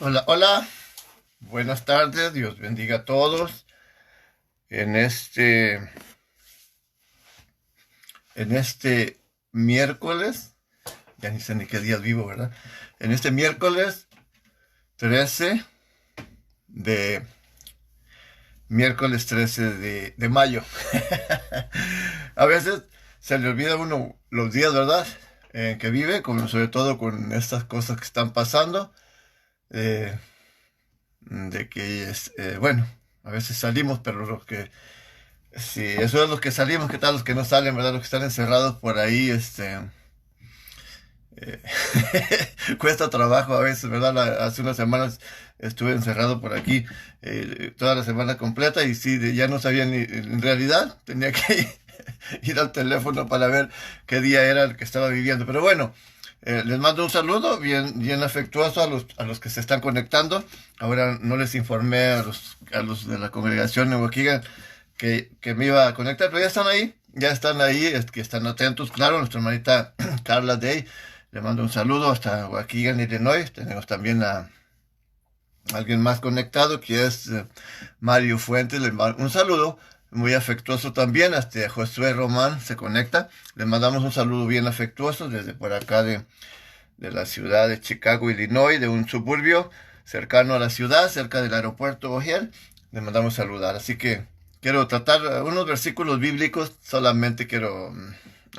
Hola, hola, buenas tardes, Dios bendiga a todos. En este, en este miércoles, ya ni sé ni qué día vivo, ¿verdad? En este miércoles 13 de, miércoles 13 de mayo. A veces se le olvida a uno los días, ¿verdad? En que vive, sobre todo con estas cosas que están pasando. eh, de que, bueno, a veces salimos, pero los que sí, eso es los que salimos, ¿qué tal los que no salen, verdad? Los que están encerrados por ahí, eh, cuesta trabajo a veces, ¿verdad? Hace unas semanas estuve encerrado por aquí toda la semana completa y sí, ya no sabía ni, en realidad, tenía que ir al teléfono para ver qué día era el que estaba viviendo. Pero bueno, les mando un saludo bien, bien afectuoso a los que se están conectando. Ahora no les informé a los de la congregación en Waukegan que me iba a conectar, pero ya están ahí, es que están atentos, claro, nuestra hermanita Carla Day, le mando un saludo hasta Waukegan, Illinois. Tenemos también a alguien más conectado que es Mario Fuentes, le mando un saludo muy afectuoso también, hasta Josué Román se conecta, le mandamos un saludo bien afectuoso desde por acá de la ciudad de Chicago, Illinois, de un suburbio cercano a la ciudad, cerca del aeropuerto O'Hare. Le mandamos saludar. Así que quiero tratar unos versículos bíblicos, solamente quiero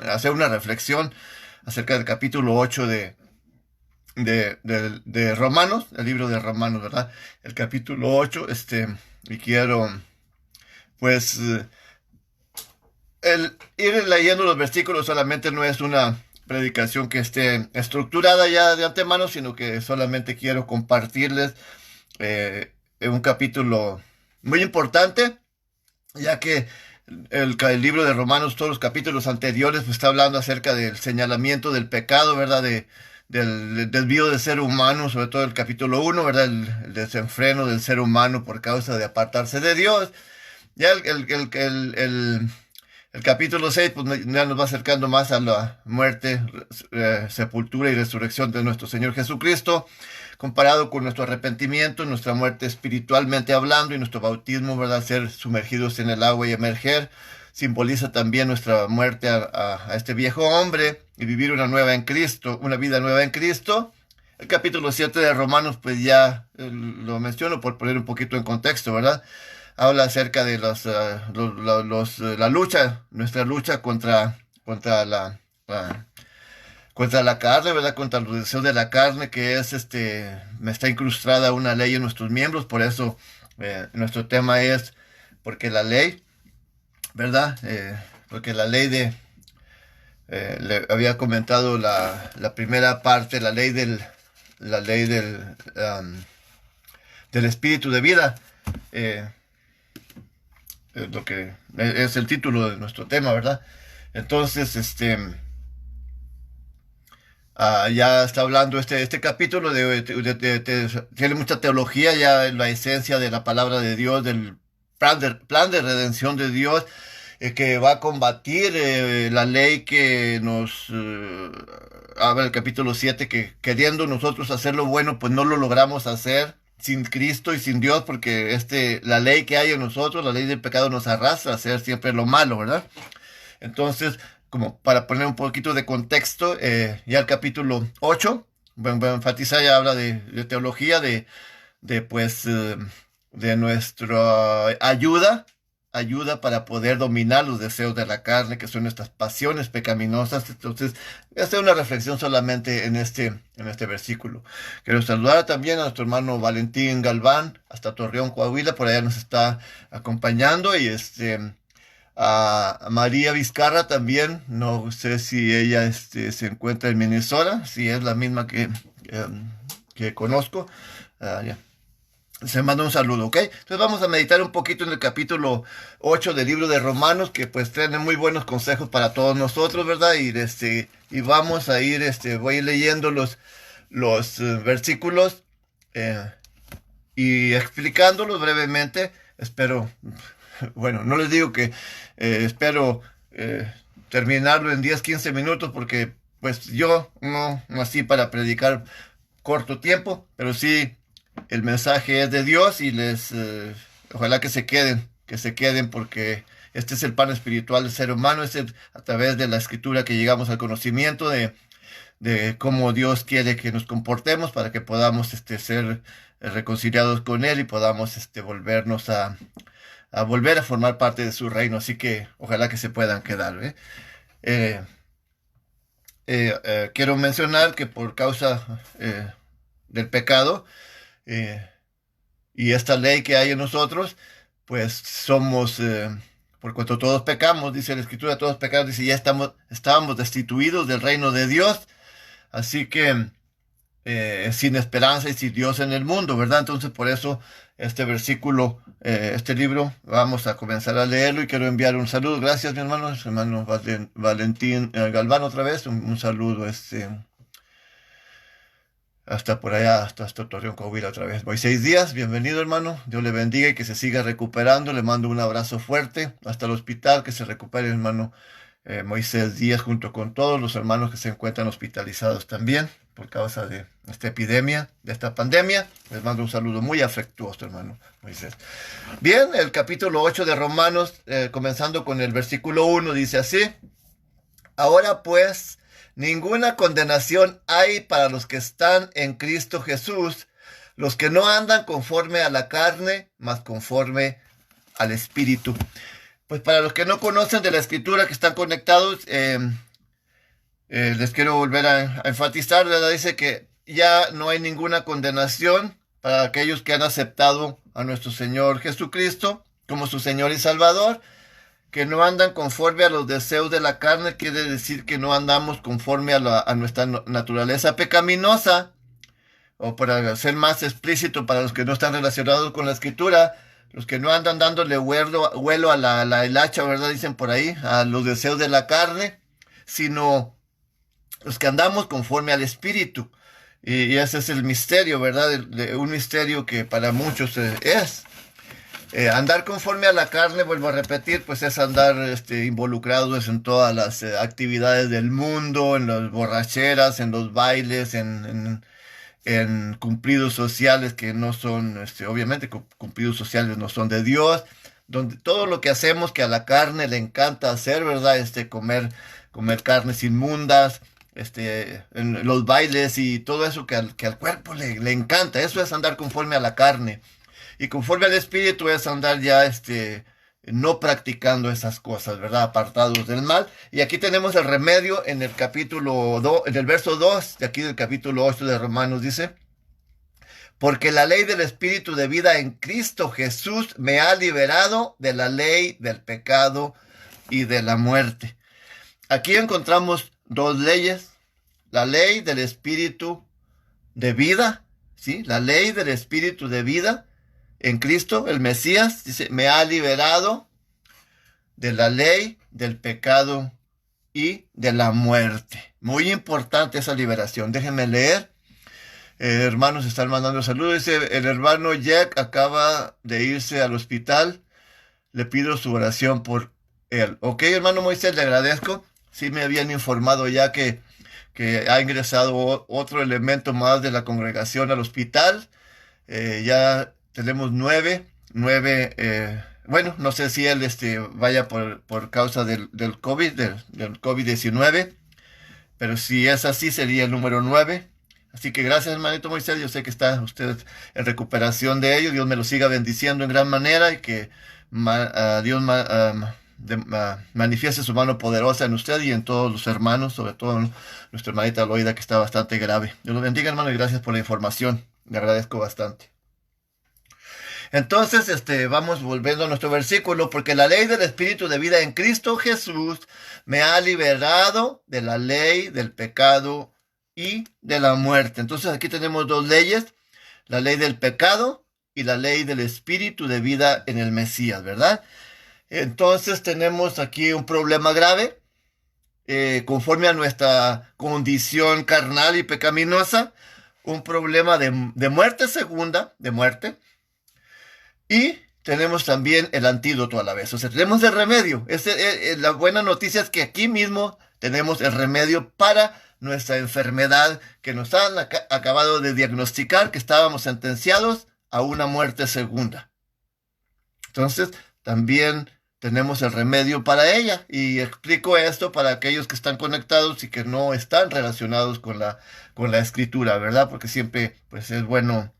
hacer una reflexión acerca del capítulo 8 de Romanos, el libro de Romanos, ¿verdad? El capítulo 8, y quiero, pues, el ir leyendo los versículos solamente no es una predicación que esté estructurada ya de antemano, sino que solamente quiero compartirles un capítulo muy importante, ya que el libro de Romanos, todos los capítulos anteriores, pues está hablando acerca del señalamiento del pecado, ¿verdad? Del desvío del ser humano, sobre todo el capítulo uno, ¿verdad? El desenfreno del ser humano por causa de apartarse de Dios. Ya el capítulo 6 pues ya nos va acercando más a la muerte, sepultura y resurrección de nuestro Señor Jesucristo, comparado con nuestro arrepentimiento, nuestra muerte espiritualmente hablando y nuestro bautismo, ¿verdad? Ser sumergidos en el agua y emerger, simboliza también nuestra muerte a este viejo hombre y vivir una nueva en Cristo, una vida nueva en Cristo. El capítulo 7 de Romanos, pues ya lo menciono por poner un poquito en contexto, ¿verdad? Habla acerca de la lucha, nuestra lucha la- contra la carne, ¿verdad? Contra los deseos de la carne, que es me está incrustada una ley en nuestros miembros, por eso nuestro tema es porque la ley, ¿verdad? Porque la ley le había comentado la primera parte, la ley del espíritu de vida. eh, es lo que es el título de nuestro tema, ¿verdad? Entonces, ya está hablando este capítulo tiene mucha teología, ya en la esencia de la palabra de Dios, del plan de redención de Dios, que va a combatir la ley que nos habla el capítulo 7 que queriendo nosotros hacer lo bueno, pues no lo logramos hacer sin Cristo y sin Dios, porque la ley que hay en nosotros, la ley del pecado nos arrastra a hacer siempre lo malo, ¿verdad? Entonces, como para poner un poquito de contexto, ya el capítulo 8 bueno, enfatiza ya habla de teología, pues, de nuestra ayuda para poder dominar los deseos de la carne, que son nuestras pasiones pecaminosas. Entonces, voy a hacer una reflexión solamente en este versículo. Quiero saludar también a nuestro hermano Valentín Galván, hasta Torreón, Coahuila, por allá nos está acompañando, y a María Vizcarra también, no sé si ella se encuentra en Minnesota, si es la misma que conozco. Ya. Se manda un saludo, ¿ok? Entonces vamos a meditar un poquito en el capítulo 8 del libro de Romanos, que pues tiene muy buenos consejos para todos nosotros, ¿verdad? Y vamos a ir, voy a ir leyendo los versículos eh, y explicándolos brevemente. Espero, bueno, no les digo que espero terminarlo en 10 15 minutos, porque pues yo no nací para predicar corto tiempo, pero sí. el mensaje es de Dios y ojalá que se queden porque este es el pan espiritual del ser humano, a través de la escritura que llegamos al conocimiento de cómo Dios quiere que nos comportemos para que podamos ser reconciliados con Él y podamos volvernos a volver a formar parte de su reino. Así que ojalá que se puedan quedar. Eh, Quiero mencionar que por causa del pecado y esta ley que hay en nosotros, pues por cuanto todos pecamos, dice la Escritura, todos pecamos, dice, ya estábamos destituidos del reino de Dios, así que sin esperanza y sin Dios en el mundo, ¿verdad? Entonces por eso este versículo, este libro, vamos a comenzar a leerlo y quiero enviar un saludo. Gracias, mi hermano Valentín Galván, otra vez, un saludo hasta por allá, hasta Torreón, Coahuila otra vez. Moisés Díaz, bienvenido, hermano. Dios le bendiga y que se siga recuperando. Le mando un abrazo fuerte hasta el hospital, que se recupere, hermano Moisés Díaz, junto con todos los hermanos que se encuentran hospitalizados también por causa de esta epidemia, de esta pandemia. Les mando un saludo muy afectuoso, hermano Moisés. Bien, el capítulo 8 de Romanos, comenzando con el versículo 1, dice así: Ahora pues, ninguna condenación hay para los que están en Cristo Jesús, los que no andan conforme a la carne, mas conforme al Espíritu. Pues para los que no conocen de la Escritura, que están conectados, les quiero volver a enfatizar, ¿verdad? Dice que ya no hay ninguna condenación para aquellos que han aceptado a nuestro Señor Jesucristo como su Señor y Salvador, que no andan conforme a los deseos de la carne, quiere decir que no andamos conforme a nuestra naturaleza pecaminosa, o para ser más explícito para los que no están relacionados con la Escritura, los que no andan dándole vuelo a el hacha, ¿verdad? Dicen por ahí, a los deseos de la carne, sino los que andamos conforme al Espíritu. Y ese es el misterio, ¿verdad? Un misterio que para muchos es. Andar conforme a la carne, vuelvo a repetir, pues es andar involucrados en todas las actividades del mundo, en las borracheras, en los bailes, en cumplidos sociales que no son, obviamente cumplidos sociales no son de Dios, donde todo lo que hacemos que a la carne le encanta hacer, ¿verdad? Comer carnes inmundas, en los bailes y todo eso que al cuerpo le encanta, eso es andar conforme a la carne. Y conforme al Espíritu es andar ya no practicando esas cosas, ¿verdad? Apartados del mal. Y aquí tenemos el remedio en el capítulo 2, en el verso 2 de aquí del capítulo 8 de Romanos, dice: Porque la ley del Espíritu de vida en Cristo Jesús me ha liberado de la ley del pecado y de la muerte. Aquí encontramos dos leyes: la ley del Espíritu de vida, ¿sí? La ley del Espíritu de vida en Cristo, el Mesías, dice, me ha liberado de la ley, del pecado y de la muerte. Muy importante esa liberación. Déjenme leer. Hermanos están mandando saludos. Dice, el hermano Jack acaba de irse al hospital. Le pido su oración por él. Ok, hermano Moisés, le agradezco. Sí me habían informado ya que ha ingresado otro elemento más de la congregación al hospital. Ya tenemos nueve, bueno, no sé si él vaya por causa del COVID, del COVID-19, pero si es así sería el número 9. Así que gracias, hermanito Moisés, yo sé que está usted en recuperación de ello. Dios me lo siga bendiciendo en gran manera y que Dios manifieste su mano poderosa en usted y en todos los hermanos, sobre todo en nuestra hermanita Loida, que está bastante grave. Dios lo bendiga, hermano, y gracias por la información. Le agradezco bastante. Entonces, vamos volviendo a nuestro versículo: porque la ley del Espíritu de vida en Cristo Jesús me ha liberado de la ley del pecado y de la muerte. Entonces aquí tenemos dos leyes: la ley del pecado y la ley del Espíritu de vida en el Mesías, ¿verdad? Entonces tenemos aquí un problema grave, conforme a nuestra condición carnal y pecaminosa, un problema de muerte segunda, de muerte. Y tenemos también el antídoto a la vez. O sea, tenemos el remedio. La buena noticia es que aquí mismo tenemos el remedio para nuestra enfermedad que nos han acabado de diagnosticar, que estábamos sentenciados a una muerte segunda. Entonces, también tenemos el remedio para ella. Y explico esto para aquellos que están conectados y que no están relacionados con la escritura, ¿verdad? Porque siempre pues, es bueno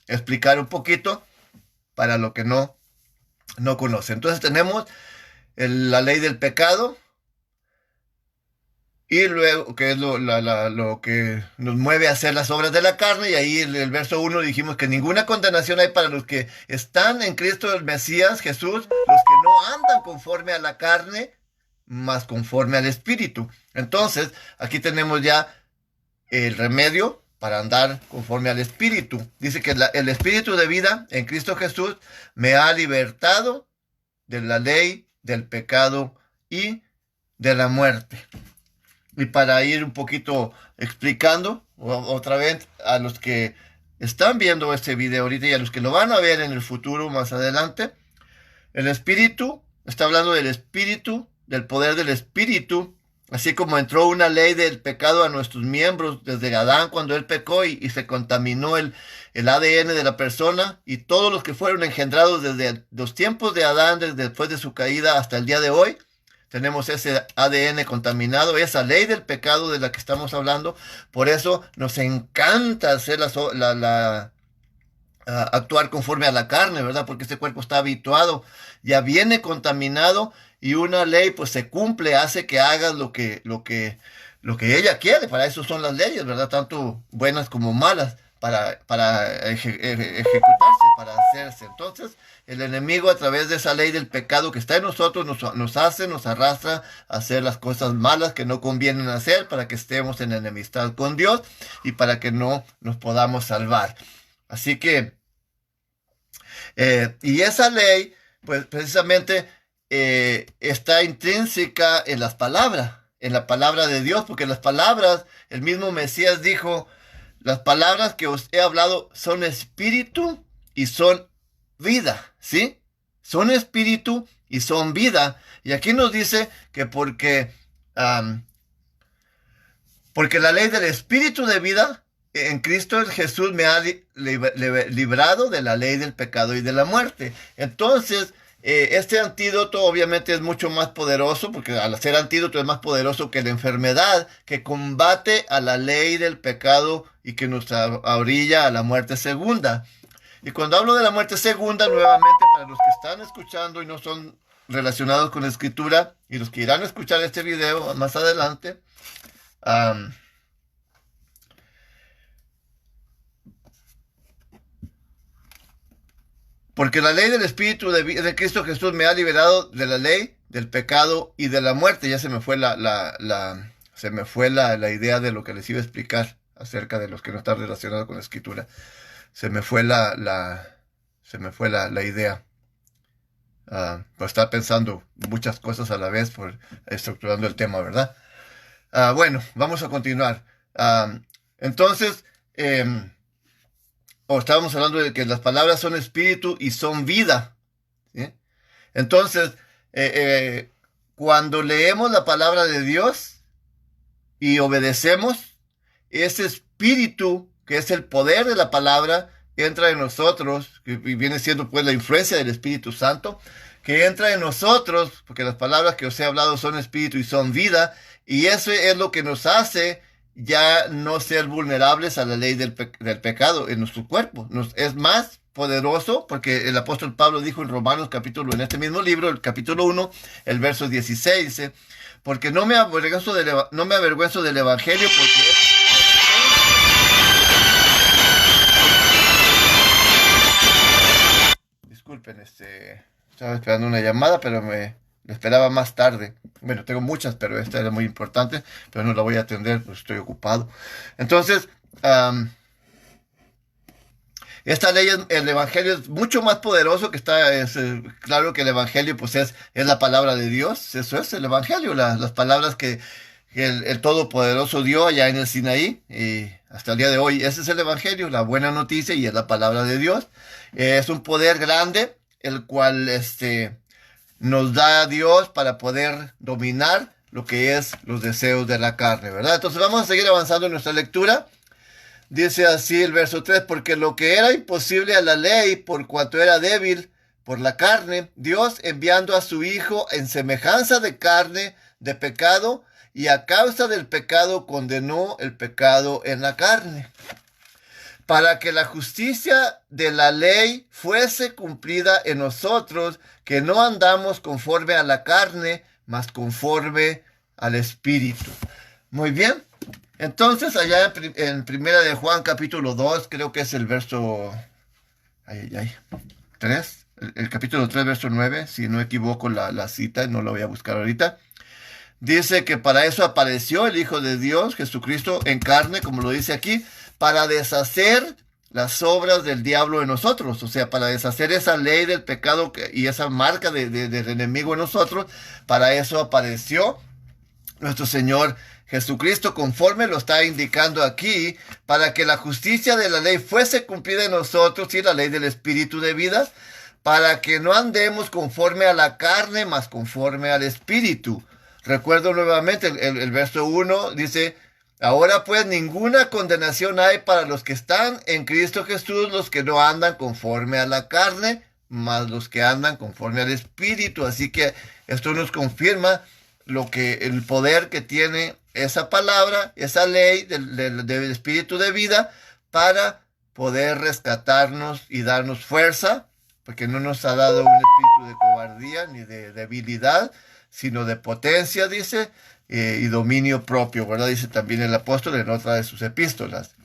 explicar un poquito para lo que no conocen. Entonces tenemos la ley del pecado, y luego, que es lo que nos mueve a hacer las obras de la carne, y ahí en el verso 1 dijimos que ninguna condenación hay para los que están en Cristo el Mesías, Jesús, los que no andan conforme a la carne, mas conforme al Espíritu. Entonces, aquí tenemos ya el remedio para andar conforme al Espíritu. Dice que el Espíritu de vida en Cristo Jesús me ha libertado de la ley, del pecado y de la muerte. Y para ir un poquito explicando otra vez a los que están viendo este video ahorita y a los que lo van a ver en el futuro más adelante, el Espíritu, está hablando del Espíritu, del poder del Espíritu, así como entró una ley del pecado a nuestros miembros desde Adán cuando él pecó y se contaminó el ADN de la persona, y todos los que fueron engendrados desde los tiempos de Adán, después de su caída hasta el día de hoy, tenemos ese ADN contaminado, esa ley del pecado de la que estamos hablando. Por eso nos encanta hacer actuar conforme a la carne, ¿verdad? Porque este cuerpo está habituado, ya viene contaminado, y una ley pues se cumple, hace que hagas lo que ella quiere. Para eso son las leyes, ¿verdad? Tanto buenas como malas, para ejecutarse, para hacerse. Entonces, el enemigo, a través de esa ley del pecado que está en nosotros, nos arrastra a hacer las cosas malas que no convienen hacer, para que estemos en enemistad con Dios y para que no nos podamos salvar. Así que, y esa ley, pues precisamente está intrínseca en las palabras, en la palabra de Dios, porque las palabras, el mismo Mesías dijo, las palabras que os he hablado son espíritu y son vida, ¿sí? Son espíritu y son vida. Y aquí nos dice que porque la ley del espíritu de vida en Cristo Jesús me ha librado de la ley del pecado y de la muerte. Entonces, este antídoto obviamente es mucho más poderoso, porque al ser antídoto es más poderoso que la enfermedad, que combate a la ley del pecado y que nos orilla a la muerte segunda. Y cuando hablo de la muerte segunda, nuevamente, para los que están escuchando y no son relacionados con la escritura, y los que irán a escuchar este video más adelante, porque la ley del Espíritu de Cristo Jesús me ha liberado de la ley, del pecado y de la muerte. Ya se me fue la idea de lo que les iba a explicar acerca de los que no están relacionados con la escritura. Se me fue la idea. Por estar pensando muchas cosas a la vez, por estructurando el tema, ¿verdad? Bueno, vamos a continuar. Entonces, estábamos hablando de que las palabras son espíritu y son vida, ¿sí? Entonces, cuando leemos la palabra de Dios y obedecemos, ese espíritu, que es el poder de la palabra, entra en nosotros, y viene siendo pues la influencia del Espíritu Santo, que entra en nosotros, porque las palabras que os he hablado son espíritu y son vida, y eso es lo que nos hace ya no ser vulnerables a la ley del pecado en nuestro cuerpo. Es más poderoso, porque el apóstol Pablo dijo en Romanos en este mismo libro, el capítulo 1, el verso 16, dice, porque no me avergüenzo del evangelio, porque disculpen, estaba esperando una llamada, pero me esperaba más tarde. Bueno, tengo muchas, pero esta era muy importante, pero no la voy a atender, pues estoy ocupado. Entonces, esta ley, el evangelio es mucho más poderoso, claro que el evangelio pues es la palabra de Dios. Eso es el evangelio, las palabras que el Todopoderoso dio allá en el Sinaí, y hasta el día de hoy. Ese es el evangelio, la buena noticia, y es la palabra de Dios. Es un poder grande, el cual nos da a Dios para poder dominar lo que es los deseos de la carne, ¿verdad? Entonces vamos a seguir avanzando en nuestra lectura. Dice así el verso 3, porque lo que era imposible a la ley, por cuanto era débil por la carne, Dios enviando a su Hijo en semejanza de carne, de pecado, y a causa del pecado condenó el pecado en la carne, para que la justicia de la ley fuese cumplida en nosotros, que no andamos conforme a la carne, mas conforme al Espíritu. Muy bien. Entonces, allá en Primera de Juan, capítulo 2, creo que es el verso 3, el capítulo 3, verso 9, si no equivoco la cita, no lo voy a buscar ahorita. Dice que para eso apareció el Hijo de Dios, Jesucristo, en carne, como lo dice aquí, para deshacer las obras del diablo en nosotros, o sea, para deshacer esa ley del pecado y esa marca del enemigo en nosotros. Para eso apareció nuestro Señor Jesucristo, conforme lo está indicando aquí, para que la justicia de la ley fuese cumplida en nosotros, y la ley del Espíritu de vida, para que no andemos conforme a la carne, mas conforme al Espíritu. Recuerdo nuevamente el verso 1, dice: ahora pues ninguna condenación hay para los que están en Cristo Jesús, los que no andan conforme a la carne, mas los que andan conforme al Espíritu. Así que esto nos confirma el poder que tiene esa palabra, esa ley del Espíritu de vida, para poder rescatarnos y darnos fuerza, porque no nos ha dado un espíritu de cobardía ni de debilidad, sino de potencia, dice, y dominio propio, ¿verdad? Dice también el apóstol en otra de sus epístolas.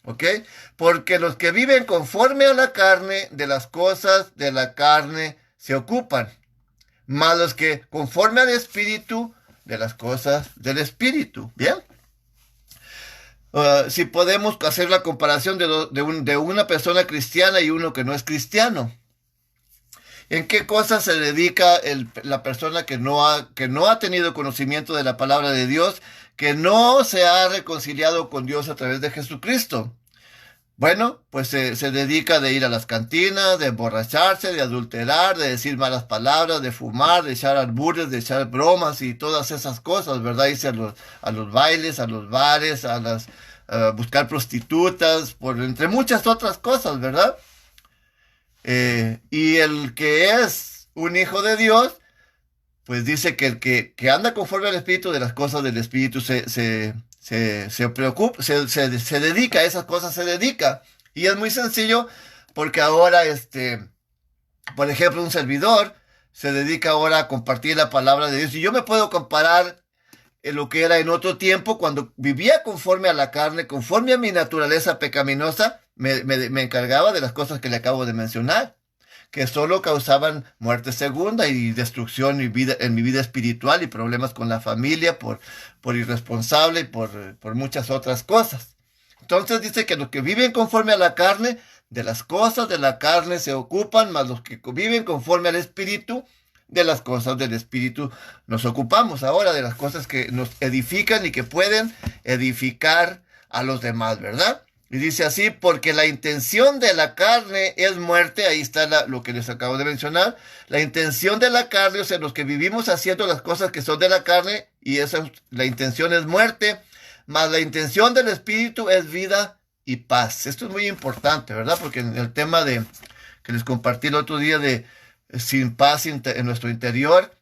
¿Ok? Porque los que viven conforme a la carne, de las cosas de la carne se ocupan, mas los que conforme al Espíritu, de las cosas del Espíritu. ¿Bien? Si podemos hacer la comparación de una persona cristiana y uno que no es cristiano. ¿En qué cosas se dedica la persona que no ha tenido conocimiento de la palabra de Dios, que no se ha reconciliado con Dios a través de Jesucristo? Bueno, pues se dedica de ir a las cantinas, de emborracharse, de adulterar, de decir malas palabras, de fumar, de echar albures, de echar bromas y todas esas cosas, ¿verdad? Irse a los bailes, a los bares, a buscar prostitutas, entre muchas otras cosas, ¿verdad? Y el que es un hijo de Dios, pues dice que el que anda conforme al Espíritu, de las cosas del Espíritu se preocupa, se dedica a esas cosas, se dedica. Y es muy sencillo, porque ahora, por ejemplo, un servidor se dedica ahora a compartir la palabra de Dios. Y yo me puedo comparar en lo que era en otro tiempo, cuando vivía conforme a la carne, conforme a mi naturaleza pecaminosa. Me encargaba de las cosas que le acabo de mencionar, que solo causaban muerte segunda y destrucción en mi vida espiritual, y problemas con la familia por irresponsable y por muchas otras cosas. Entonces dice que los que viven conforme a la carne, de las cosas de la carne se ocupan, mas los que viven conforme al Espíritu, de las cosas del Espíritu nos ocupamos. Ahora, de las cosas que nos edifican y que pueden edificar a los demás, ¿verdad? Y dice así: porque la intención de la carne es muerte. Ahí está lo que les acabo de mencionar. La intención de la carne, o sea, los que vivimos haciendo las cosas que son de la carne, y la intención es muerte, mas la intención del Espíritu es vida y paz. Esto es muy importante, ¿verdad? Porque en el tema que les compartí el otro día de sin paz en nuestro interior,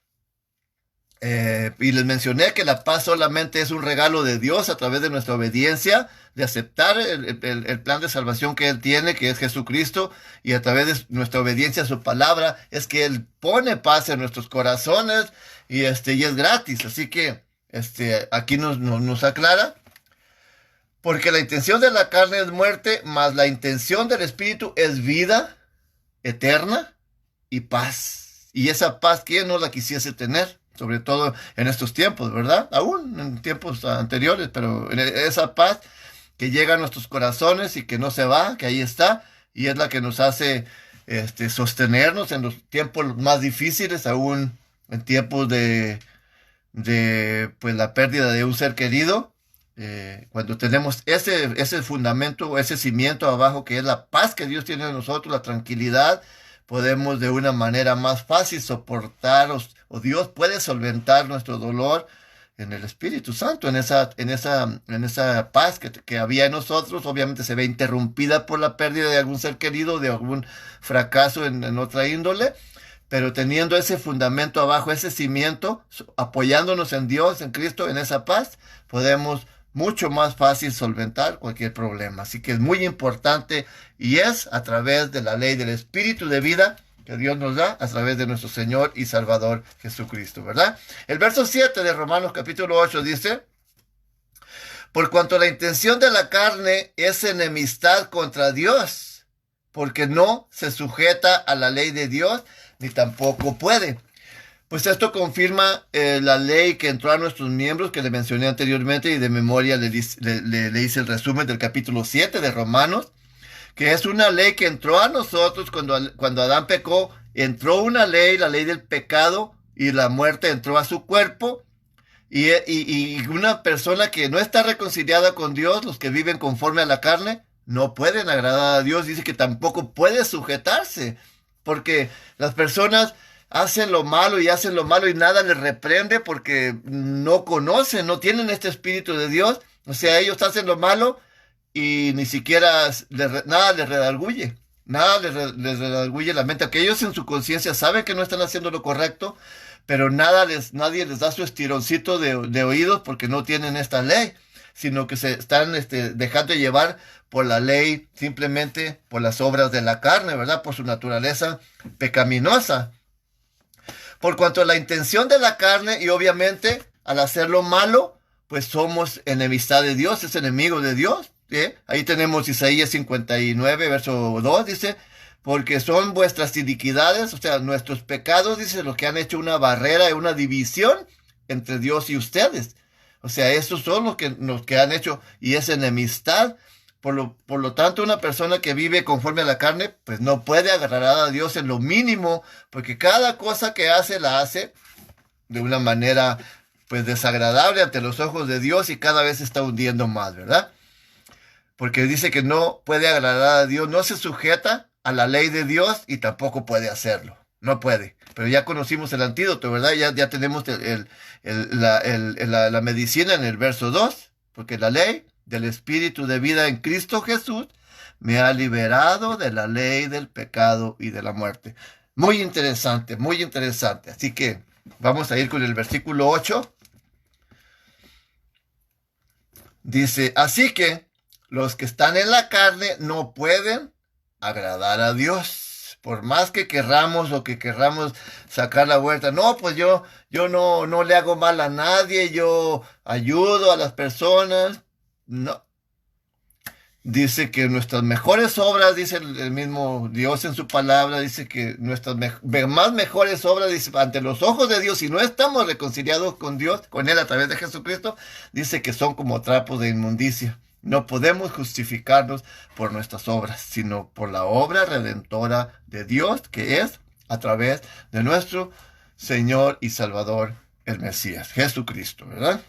y les mencioné que la paz solamente es un regalo de Dios a través de nuestra obediencia, de aceptar el plan de salvación que Él tiene, que es Jesucristo, y a través de nuestra obediencia a su palabra es que Él pone paz en nuestros corazones, y es gratis. Así que aquí nos aclara: porque la intención de la carne es muerte, mas la intención del Espíritu es vida eterna y paz. Y esa paz, ¿quién no la quisiese tener? Sobre todo en estos tiempos, ¿verdad? Aún en tiempos anteriores, pero esa paz que llega a nuestros corazones y que no se va, que ahí está, y es la que nos hace sostenernos en los tiempos más difíciles, aún en tiempos de pues la pérdida de un ser querido. Cuando tenemos ese fundamento, ese cimiento abajo, que es la paz que Dios tiene en nosotros, la tranquilidad, podemos de una manera más fácil soportar, o Dios puede solventar nuestro dolor, en el Espíritu Santo, en esa paz que había en nosotros. Obviamente se ve interrumpida por la pérdida de algún ser querido, de algún fracaso en otra índole, pero teniendo ese fundamento abajo, ese cimiento, apoyándonos en Dios, en Cristo, en esa paz, podemos mucho más fácil solventar cualquier problema. Así que es muy importante, y es a través de la ley del Espíritu de vida que Dios nos da a través de nuestro Señor y Salvador Jesucristo, ¿verdad? El verso 7 de Romanos capítulo 8 dice: por cuanto la intención de la carne es enemistad contra Dios, porque no se sujeta a la ley de Dios, ni tampoco puede. Pues esto confirma la ley que entró a nuestros miembros, que le mencioné anteriormente, y de memoria le hice el resumen del capítulo 7 de Romanos, que es una ley que entró a nosotros cuando Adán pecó. Entró una ley, la ley del pecado, y la muerte entró a su cuerpo. Y una persona que no está reconciliada con Dios, los que viven conforme a la carne, no pueden agradar a Dios. Dice que tampoco puede sujetarse, porque las personas hacen lo malo y nada les reprende, porque no conocen, no tienen este espíritu de Dios. O sea, ellos hacen lo malo y ni siquiera nada les redarguye. Nada les redarguye la mente. Que ellos en su conciencia saben que no están haciendo lo correcto, pero nadie les da su estironcito de oídos, porque no tienen esta ley, sino que se están dejando llevar por la ley, simplemente por las obras de la carne, ¿verdad? Por su naturaleza pecaminosa. Por cuanto a la intención de la carne, y obviamente al hacerlo malo, pues somos enemistad de Dios, es enemigo de Dios. ¿Sí? Ahí tenemos Isaías 59, verso 2, dice: porque son vuestras iniquidades, o sea, nuestros pecados, dice, los que han hecho una barrera, una división entre Dios y ustedes. O sea, esos son los que han hecho, y es enemistad. Por lo tanto, una persona que vive conforme a la carne, pues no puede agradar a Dios en lo mínimo, porque cada cosa que hace, la hace de una manera, pues, desagradable ante los ojos de Dios, y cada vez se está hundiendo más, ¿verdad? Porque dice que no puede agradar a Dios, no se sujeta a la ley de Dios, y tampoco puede hacerlo. No puede. Pero ya conocimos el antídoto, ¿verdad? Ya tenemos la medicina en el verso 2, porque la ley del Espíritu de vida en Cristo Jesús me ha liberado de la ley del pecado y de la muerte. Muy interesante, muy interesante. Así que vamos a ir con el versículo 8. Dice: así que los que están en la carne no pueden agradar a Dios, por más que querramos o que querramos sacar la vuelta. No, pues yo no le hago mal a nadie, yo ayudo a las personas. No. Dice que nuestras mejores obras, dice el mismo Dios en su palabra, dice que nuestras más mejores obras, dice, ante los ojos de Dios, si no estamos reconciliados con Dios, con Él a través de Jesucristo, dice que son como trapos de inmundicia. No podemos justificarnos por nuestras obras, sino por la obra redentora de Dios, que es a través de nuestro Señor y Salvador, el Mesías, Jesucristo, ¿verdad?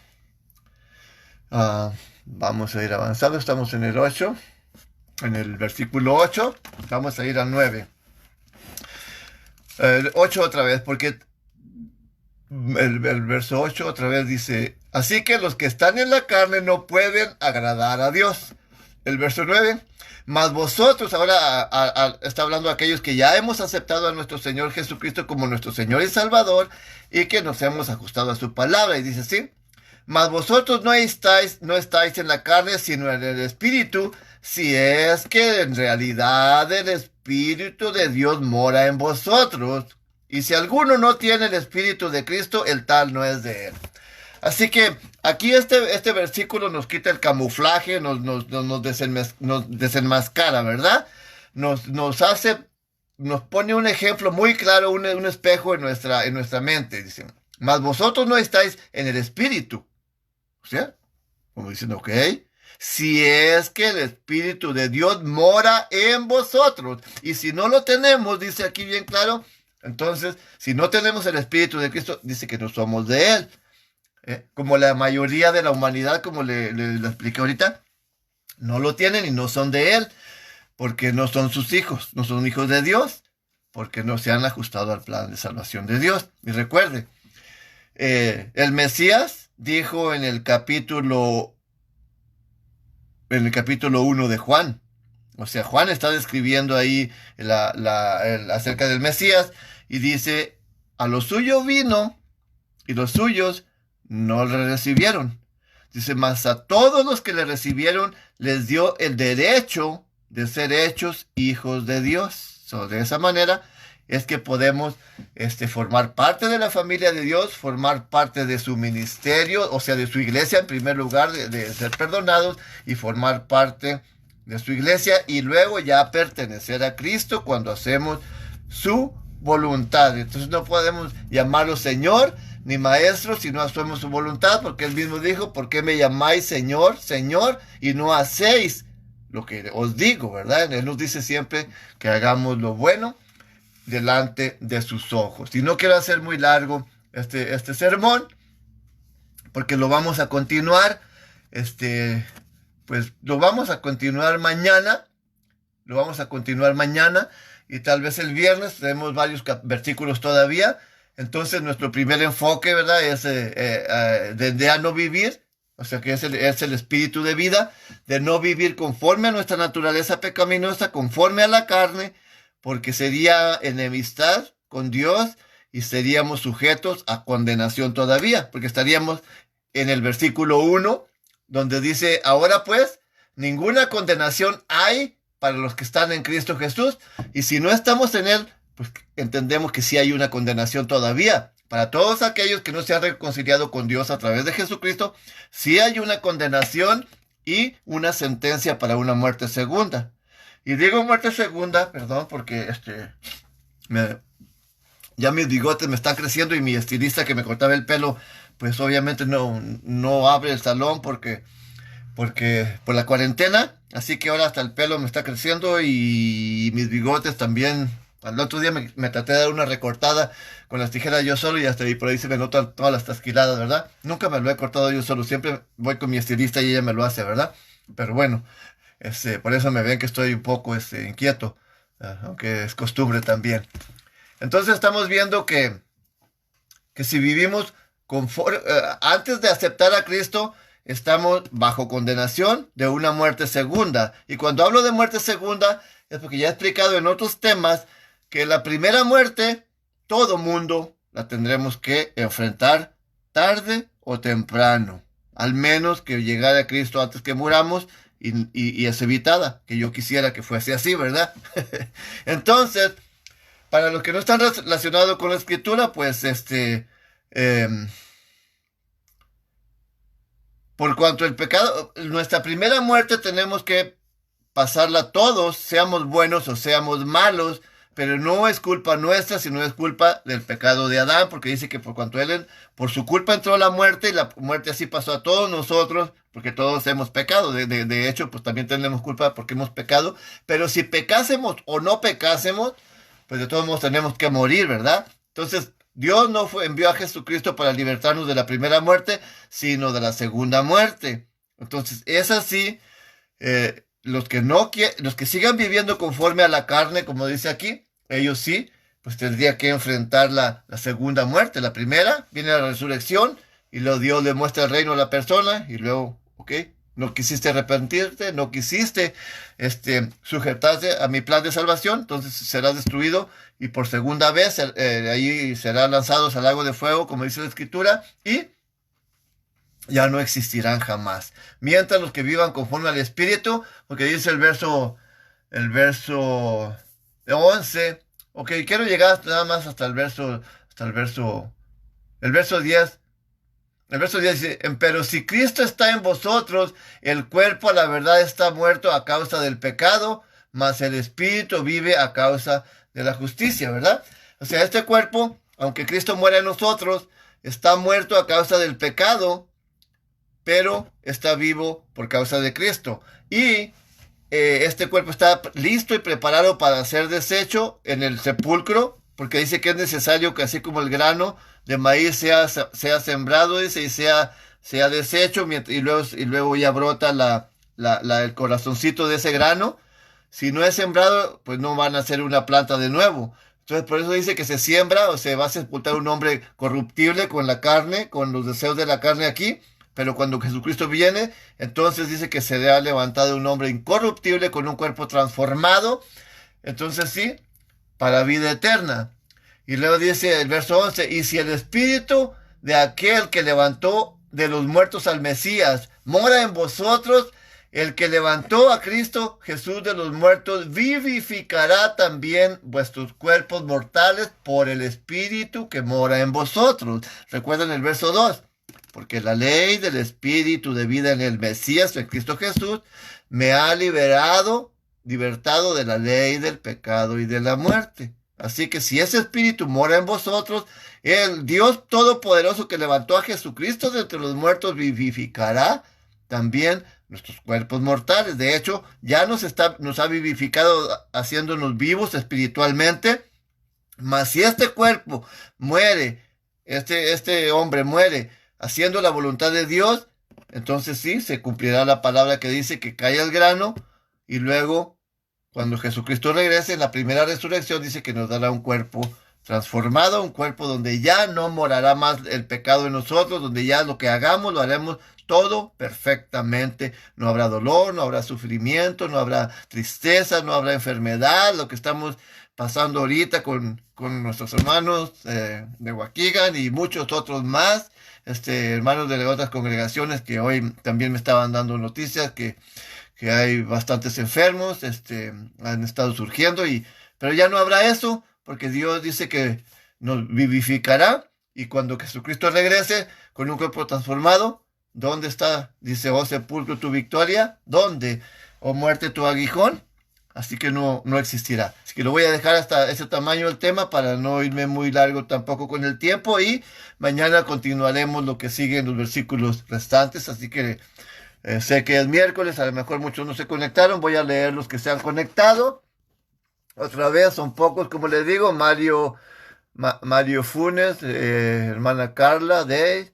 Vamos a ir avanzando, estamos en el 8, en el versículo 8, vamos a ir al 9. El 8 otra vez, porque el verso 8 otra vez dice: así que los que están en la carne no pueden agradar a Dios. El verso 9: mas vosotros, ahora está hablando a aquellos que ya hemos aceptado a nuestro Señor Jesucristo como nuestro Señor y Salvador, y que nos hemos ajustado a su palabra, y dice así: mas vosotros no estáis en la carne, sino en el Espíritu, si es que en realidad el Espíritu de Dios mora en vosotros. Y si alguno no tiene el Espíritu de Cristo, el tal no es de él. Así que aquí este versículo nos quita el camuflaje, nos desenmascara, ¿verdad? Nos pone un ejemplo muy claro, un espejo en nuestra mente. Dice: mas vosotros no estáis en el Espíritu. O sea, como diciendo, ok, si es que el Espíritu de Dios mora en vosotros. Y si no lo tenemos, dice aquí bien claro, entonces, si no tenemos el Espíritu de Cristo, dice que no somos de Él. Como la mayoría de la humanidad, como le expliqué ahorita, no lo tienen y no son de Él, porque no son sus hijos, no son hijos de Dios, porque no se han ajustado al plan de salvación de Dios. Y recuerde, el Mesías dijo en el capítulo 1 de Juan. O sea, Juan está describiendo ahí acerca del Mesías y dice, a lo suyo vino y los suyos no le recibieron. Dice, mas a todos los que le recibieron les dio el derecho de ser hechos hijos de Dios. So, de esa manera es que podemos formar parte de la familia de Dios, formar parte de su ministerio, o sea, de su iglesia en primer lugar, de ser perdonados y formar parte de su iglesia y luego ya pertenecer a Cristo cuando hacemos su voluntad. Entonces no podemos llamarlo Señor ni Maestro si no hacemos su voluntad, porque Él mismo dijo, ¿por qué me llamáis Señor, Señor y no hacéis lo que os digo? ¿Verdad? Él nos dice siempre que hagamos lo bueno delante de sus ojos. Y no quiero hacer muy largo este sermón, porque lo vamos a continuar, pues lo vamos a continuar mañana, y tal vez el viernes tenemos varios versículos todavía. Entonces nuestro primer enfoque, ¿verdad?, es de a no vivir, o sea que es el espíritu de vida, de no vivir conforme a nuestra naturaleza pecaminosa, conforme a la carne, porque sería enemistad con Dios y seríamos sujetos a condenación todavía, porque estaríamos en el versículo 1, donde dice, ahora pues, ninguna condenación hay para los que están en Cristo Jesús, y si no estamos en Él, pues entendemos que sí hay una condenación todavía. Para todos aquellos que no se han reconciliado con Dios a través de Jesucristo, sí hay una condenación y una sentencia para una muerte segunda. Y digo muerte segunda, perdón, porque ya mis bigotes me están creciendo y mi estilista que me cortaba el pelo, pues obviamente no abre el salón porque por la cuarentena. Así que ahora hasta el pelo me está creciendo y mis bigotes también. Al otro día me traté de dar una recortada con las tijeras yo solo y hasta ahí por ahí se me notan todas las tasquiladas, ¿verdad? Nunca me lo he cortado yo solo, siempre voy con mi estilista y ella me lo hace, ¿verdad? Pero bueno, por eso me ven que estoy un poco inquieto, aunque es costumbre también. Entonces estamos viendo que si vivimos antes de aceptar a Cristo, estamos bajo condenación de una muerte segunda. Y cuando hablo de muerte segunda, es porque ya he explicado en otros temas que la primera muerte, todo mundo la tendremos que enfrentar tarde o temprano. Al menos que llegara a Cristo antes que muramos y es evitada, que yo quisiera que fuese así, ¿verdad? Entonces, para los que no están relacionados con la Escritura, pues por cuanto el pecado, nuestra primera muerte tenemos que pasarla todos, seamos buenos o seamos malos, pero no es culpa nuestra, sino es culpa del pecado de Adán, porque dice que por cuanto por su culpa entró la muerte, y la muerte así pasó a todos nosotros, porque todos hemos pecado. De hecho, pues también tenemos culpa porque hemos pecado, pero si pecásemos o no pecásemos, pues de todos modos tenemos que morir, ¿verdad? Entonces, Dios no envió a Jesucristo para libertarnos de la primera muerte, sino de la segunda muerte. Entonces, es así. Los que sigan viviendo conforme a la carne, como dice aquí, ellos sí, pues tendrían que enfrentar la segunda muerte. La primera viene la resurrección y luego Dios le muestra el reino a la persona y luego, no quisiste arrepentirte, no quisiste sujetarse a mi plan de salvación, entonces serás destruido y por segunda vez ahí serán lanzados al lago de fuego, como dice la Escritura, y ya no existirán jamás. Mientras los que vivan conforme al Espíritu, porque dice el verso 11, quiero llegar nada más hasta el verso 10. El verso 10 dice, pero si Cristo está en vosotros, el cuerpo a la verdad está muerto a causa del pecado, mas el Espíritu vive a causa de la justicia, ¿verdad? O sea, este cuerpo, aunque Cristo muera en nosotros, está muerto a causa del pecado, pero está vivo por causa de Cristo. Y este cuerpo está listo y preparado para ser deshecho en el sepulcro, porque dice que es necesario que así como el grano de maíz sea sembrado, dice, y sea deshecho, y luego ya brota el corazoncito de ese grano. Si no es sembrado, pues no van a hacer una planta de nuevo. Entonces, por eso dice que se siembra o se va a sepultar un hombre corruptible con la carne, con los deseos de la carne aquí, pero cuando Jesucristo viene, entonces dice que se le ha levantado un hombre incorruptible con un cuerpo transformado, entonces sí, para vida eterna. Y luego dice el verso 11, y si el espíritu de aquel que levantó de los muertos al Mesías mora en vosotros, el que levantó a Cristo Jesús de los muertos vivificará también vuestros cuerpos mortales por el espíritu que mora en vosotros. Recuerden el verso 2, porque la ley del espíritu de vida en el Mesías, en Cristo Jesús, me ha libertado de la ley del pecado y de la muerte. Así que si ese espíritu mora en vosotros, el Dios Todopoderoso que levantó a Jesucristo de entre los muertos vivificará también nuestros cuerpos mortales. De hecho, ya nos ha vivificado haciéndonos vivos espiritualmente. Mas si este cuerpo muere, este hombre muere haciendo la voluntad de Dios, entonces sí, se cumplirá la palabra que dice que cae el grano y luego cuando Jesucristo regrese en la primera resurrección dice que nos dará un cuerpo transformado, un cuerpo donde ya no morará más el pecado en nosotros, donde ya lo que hagamos lo haremos todo perfectamente. No habrá dolor, no habrá sufrimiento, no habrá tristeza, no habrá enfermedad, lo que estamos pasando ahorita con nuestros hermanos de Waukegan y muchos otros más, hermanos de otras congregaciones que hoy también me estaban dando noticias que hay bastantes enfermos, han estado surgiendo, pero ya no habrá eso, porque Dios dice que nos vivificará, y cuando Jesucristo regrese con un cuerpo transformado, ¿dónde está? Dice, oh sepulcro, tu victoria, ¿dónde? Oh muerte, tu aguijón. Así que no existirá. Así que lo voy a dejar hasta ese tamaño el tema para no irme muy largo tampoco con el tiempo, y mañana continuaremos lo que sigue en los versículos restantes, así que sé que es miércoles, a lo mejor muchos no se conectaron, voy a leer los que se han conectado. Otra vez, son pocos, como les digo, Mario Funes, hermana Carla, Dey,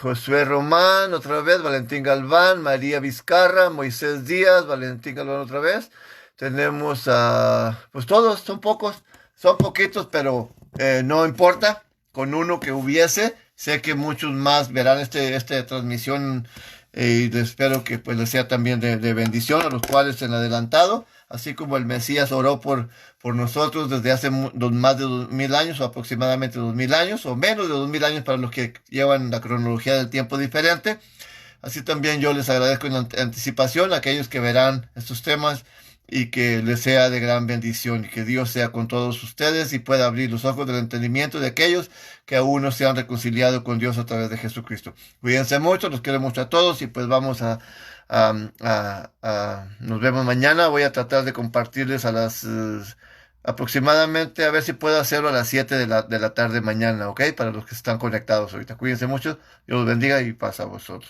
Josué Román, otra vez, Valentín Galván, María Vizcarra, Moisés Díaz, Valentín Galván otra vez. Tenemos pues todos, son pocos, son poquitos, pero no importa, con uno que hubiese, sé que muchos más verán esta transmisión y espero que pues les sea también de bendición a los cuales en adelantado, así como el Mesías oró por nosotros desde hace más de 2000 años o aproximadamente 2000 años o menos de 2000 años para los que llevan la cronología del tiempo diferente. Así también yo les agradezco en anticipación a aquellos que verán estos temas y que les sea de gran bendición y que Dios sea con todos ustedes y pueda abrir los ojos del entendimiento de aquellos que aún no se han reconciliado con Dios a través de Jesucristo. Cuídense mucho, los quiero mucho a todos y pues vamos nos vemos mañana. Voy a tratar de compartirles a las aproximadamente, a ver si puedo hacerlo a las 7 de la tarde mañana, ¿ok? Para los que están conectados ahorita. Cuídense mucho, Dios los bendiga y paz a vosotros.